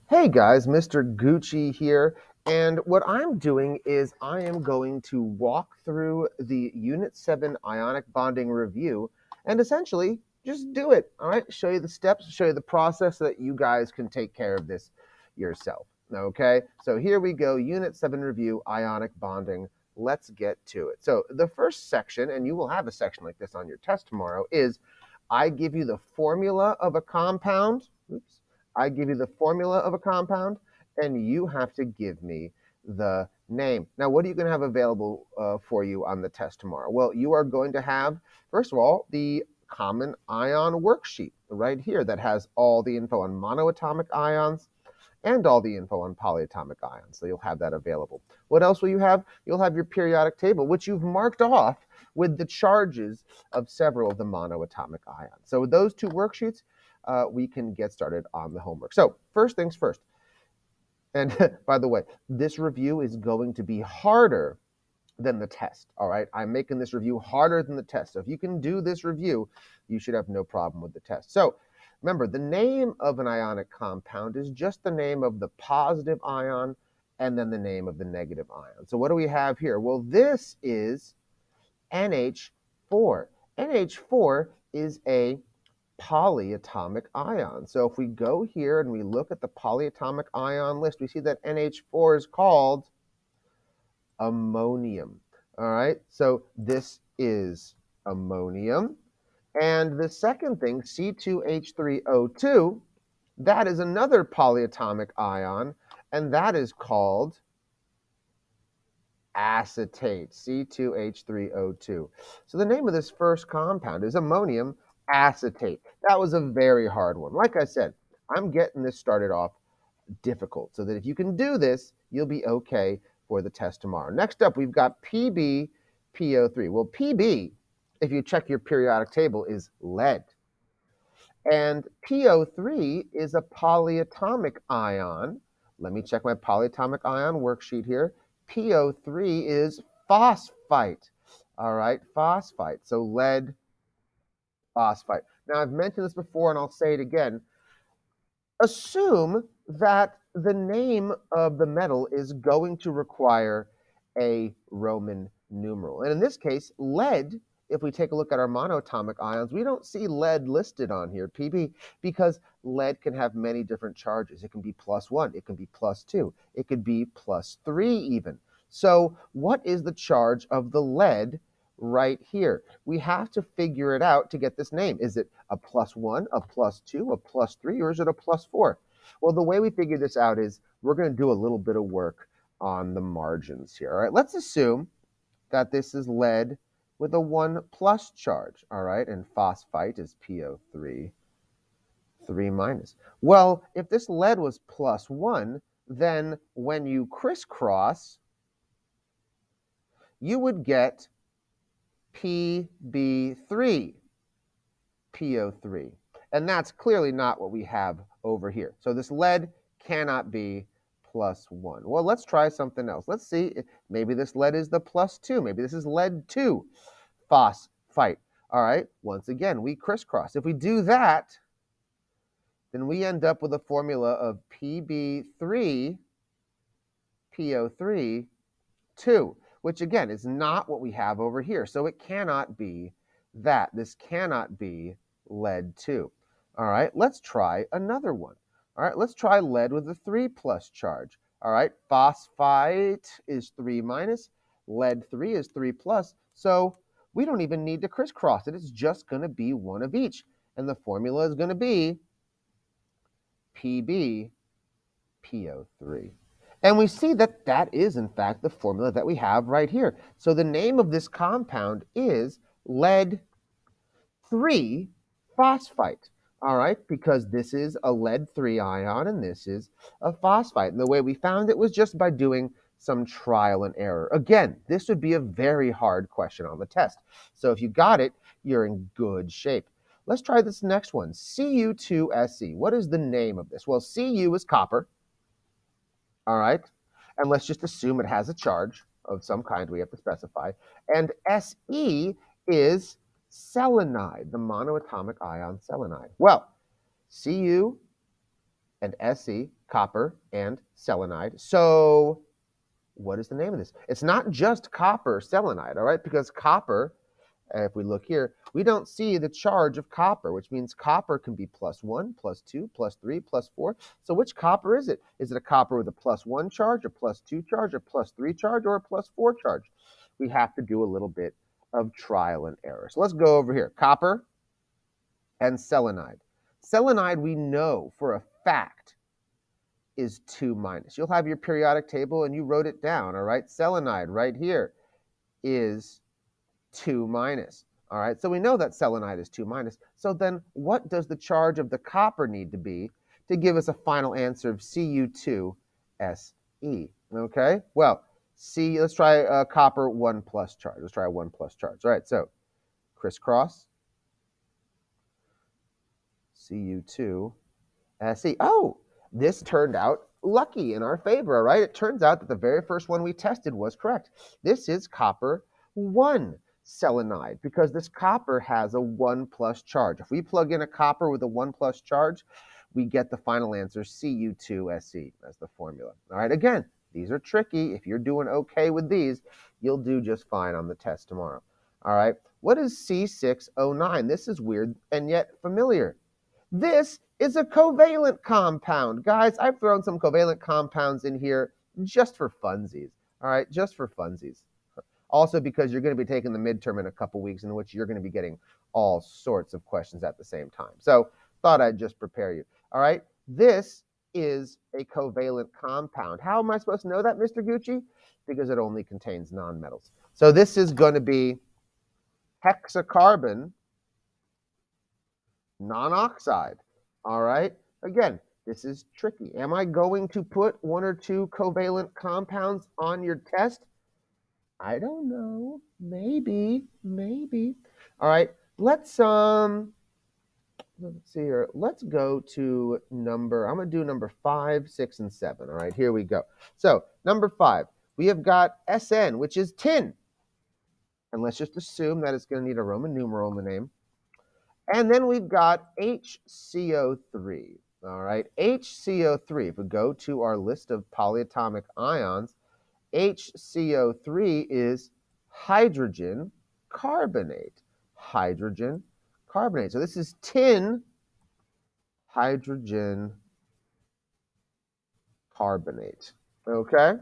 Hey guys, Mr. Gucci here, and what I'm doing is I am going to walk through the Unit 7 Ionic Bonding review and essentially just do it, all right? Show you the steps, show you the process so that you guys can take care of this yourself, okay? So here we go, Unit 7 review, Ionic Bonding. Let's get to it. So the first section, and you will have a section like this on your test tomorrow, is I give you the formula of a compound. Oops. I give you the formula of a compound, and you have to give me the name. Now, what are you going to have available for you on the test tomorrow? Well, you are going to have, first of all, the common ion worksheet right here that has all the info on monoatomic ions and all the info on polyatomic ions. So you'll have that available. What else will you have? You'll have your periodic table, which you've marked off with the charges of several of the monoatomic ions. So with those two worksheets, we can get started on the homework. So first things first. And by the way, this review is going to be harder than the test, all right? I'm making this review harder than the test. So if you can do this review, you should have no problem with the test. So remember, the name of an ionic compound is just the name of the positive ion and then the name of the negative ion. So what do we have here? Well, this is NH4. NH4 is a polyatomic ion. So if we go here and we look at the polyatomic ion list, we see that NH4 is called ammonium. All right, so this is ammonium. And the second thing, C2H3O2, that is another polyatomic ion, and that is called acetate, C2H3O2. So the name of this first compound is ammonium acetate. That was a very hard one. Like I said, I'm getting this started off difficult so that if you can do this, you'll be okay for the test tomorrow. Next up, we've got PbPO3. Well, Pb, if you check your periodic table, is lead. And PO3 is a polyatomic ion. Let me check my polyatomic ion worksheet here. PO3 is phosphite. All right, phosphite. So lead, phosphite. Now, I've mentioned this before, and I'll say it again. Assume that the name of the metal is going to require a Roman numeral. And in this case, lead, if we take a look at our monoatomic ions, we don't see lead listed on here, Pb, because lead can have many different charges. It can be +1, it can be +2, it could be +3 even. So what is the charge of the lead right here? We have to figure it out to get this name. Is it a +1, a +2, a +3, or is it a +4? Well, the way we figure this out is we're going to do a little bit of work on the margins here. All right, let's assume that this is lead with a 1+ charge. All right, and phosphite is PO3, 3-. Well, if this lead was +1, then when you crisscross, you would get PB3, PO3. And that's clearly not what we have over here. So this lead cannot be +1. Well, let's try something else. Let's see if maybe this lead is the +2. Maybe this is lead 2 phosphite. All right, once again, we crisscross. If we do that, then we end up with a formula of PB3, PO3, 2, which again is not what we have over here. So it cannot be that. This cannot be lead 2. All right, let's try another one. All right, let's try lead with a 3+ charge. All right, phosphite is 3-, lead 3 is 3+. So we don't even need to crisscross it. It's just going to be one of each. And the formula is going to be PbPO3. And we see that that is, in fact, the formula that we have right here. So the name of this compound is lead 3 phosphite. All right, because this is a lead 3 ion and this is a phosphite. And the way we found it was just by doing some trial and error. Again, this would be a very hard question on the test. So if you got it, you're in good shape. Let's try this next one, Cu2Se. What is the name of this? Well, Cu is copper. All right, and let's just assume it has a charge of some kind we have to specify. And Se is selenide, the monoatomic ion selenide. Well, Cu and Se copper and selenide. So what is the name of this? It's not just copper selenide, all right? Because copper, if we look here, we don't see the charge of copper, which means copper can be +1, +2, +3, +4. So which copper is it? Is it a copper with a +1 charge, a +2 charge, a +3 charge, or a +4 charge? We have to do a little bit of trial and error. So let's go over here. Copper and selenide. Selenide, we know for a fact, is 2-. You'll have your periodic table and you wrote it down, all right? Selenide right here is 2-. All right, so we know that selenide is 2-. So then what does the charge of the copper need to be to give us a final answer of Cu2Se? Okay, well, let's try copper 1+ charge. Let's try a 1+ charge. All right, so crisscross, Cu2Se. Oh, this turned out lucky in our favor, all right? It turns out that the very first one we tested was correct. This is copper 1 selenide because this copper has a 1+ charge. If we plug in a copper with a 1+ charge, we get the final answer Cu2Se as the formula. All right, again, these are tricky. If you're doing okay with these, you'll do just fine on the test tomorrow. All right, what is C6O9? This is weird and yet familiar. This is a covalent compound. Guys, I've thrown some covalent compounds in here just for funsies. All right, just for funsies. Also because you're going to be taking the midterm in a couple weeks in which you're going to be getting all sorts of questions at the same time. So thought I'd just prepare you. All right, this is a covalent compound. How am I supposed to know that, Mr. Gucci? Because it only contains nonmetals. So this is going to be hexacarbon non-oxide. All right, again, this is tricky. Am I going to put 1 or 2 covalent compounds on your test? I don't know. Maybe. All right, let's see here. Let's go to I'm going to do number 5, 6, and 7. All right, here we go. So number 5, we have got SN, which is tin. And let's just assume that it's going to need a Roman numeral in the name. And then we've got HCO3. All right, HCO3. If we go to our list of polyatomic ions, HCO3 is hydrogen carbonate. Hydrogen carbonate. So this is tin hydrogen carbonate. Okay?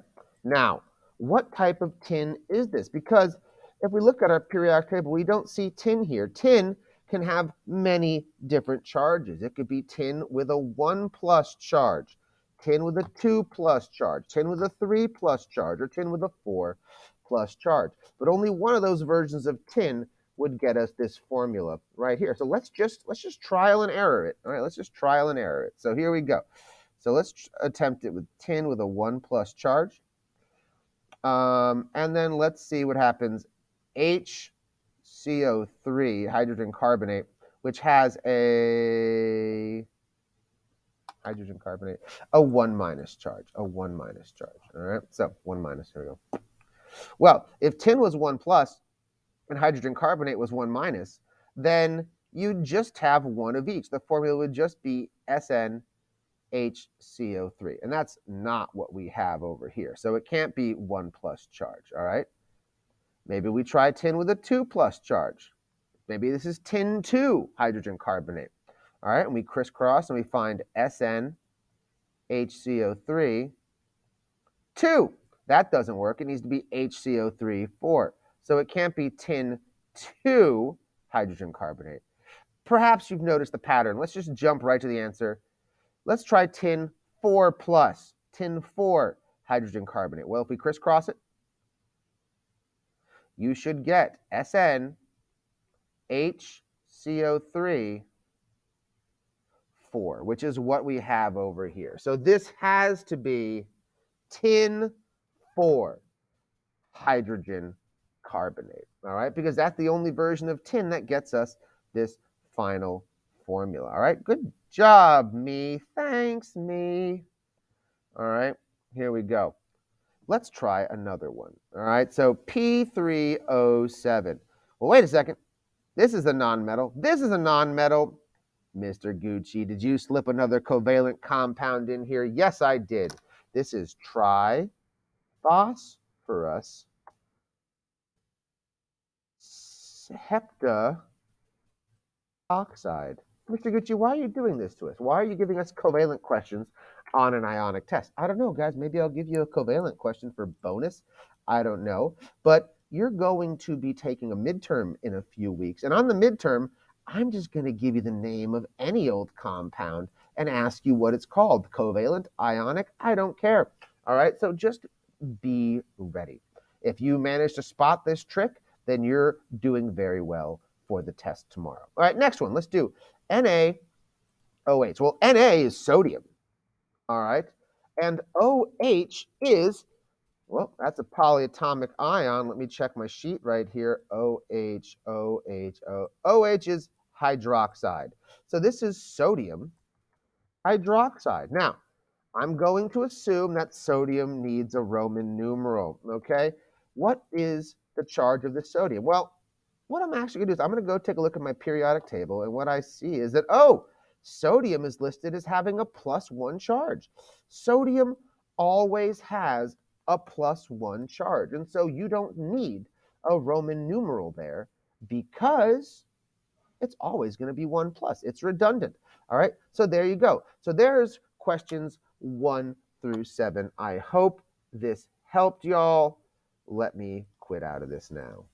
Now, what type of tin is this? Because if we look at our periodic table, we don't see tin here. Tin can have many different charges. It could be tin with a 1+ charge, tin with a 2+ charge, tin with a 3+ charge, or tin with a 4+ charge. But only one of those versions of tin would get us this formula right here. So let's just trial and error it. All right, let's just trial and error it. So here we go. So let's attempt it with tin with a 1+ charge. And then let's see what happens. HCO3, hydrogen carbonate, which has a hydrogen carbonate, a 1- charge, a 1- charge. All right, so 1-, here we go. Well, if tin was 1+ and hydrogen carbonate was 1-, then you'd just have one of each. The formula would just be SnHCO3, and that's not what we have over here. So it can't be 1+ charge, all right? Maybe we try tin with a 2+ charge. Maybe this is tin 2 hydrogen carbonate. All right, and we crisscross and we find SnHCO3 2. That doesn't work. It needs to be HCO3 4. So it can't be tin 2 hydrogen carbonate. Perhaps you've noticed the pattern. Let's just jump right to the answer. Let's try tin 4+, tin 4 hydrogen carbonate. Well, if we crisscross it, you should get SnHCO3 4, which is what we have over here. So this has to be tin 4 hydrogen carbonate, all right? Because that's the only version of tin that gets us this final formula, all right? Good job, me. Thanks, me. All right, here we go. Let's try another one, all right? So P3O7. Well, wait a second. This is a nonmetal. This is a nonmetal. Mr. Gucci, did you slip another covalent compound in here? Yes, I did. This is triphosphorus heptaoxide. Mr. Gucci, why are you doing this to us? Why are you giving us covalent questions on an ionic test? I don't know, guys. Maybe I'll give you a covalent question for bonus. I don't know. But you're going to be taking a midterm in a few weeks. And on the midterm, I'm just going to give you the name of any old compound and ask you what it's called. Covalent, ionic, I don't care. All right, so just be ready. If you manage to spot this trick, then you're doing very well for the test tomorrow. All right, next one. Let's do NaOH. Well, Na is sodium. All right. And OH is, well, that's a polyatomic ion. Let me check my sheet right here. OH, OH, O. OH is hydroxide. So this is sodium hydroxide. Now, I'm going to assume that sodium needs a Roman numeral, okay? What is the charge of the sodium? Well, what I'm actually going to do is I'm going to go take a look at my periodic table, and what I see is that, oh, sodium is listed as having a +1 charge. Sodium always has a +1 charge, and so you don't need a Roman numeral there because it's always going to be 1 plus. It's redundant. All right, so there you go. So there's questions 1 through 7. I hope this helped y'all. Let me quit out of this now.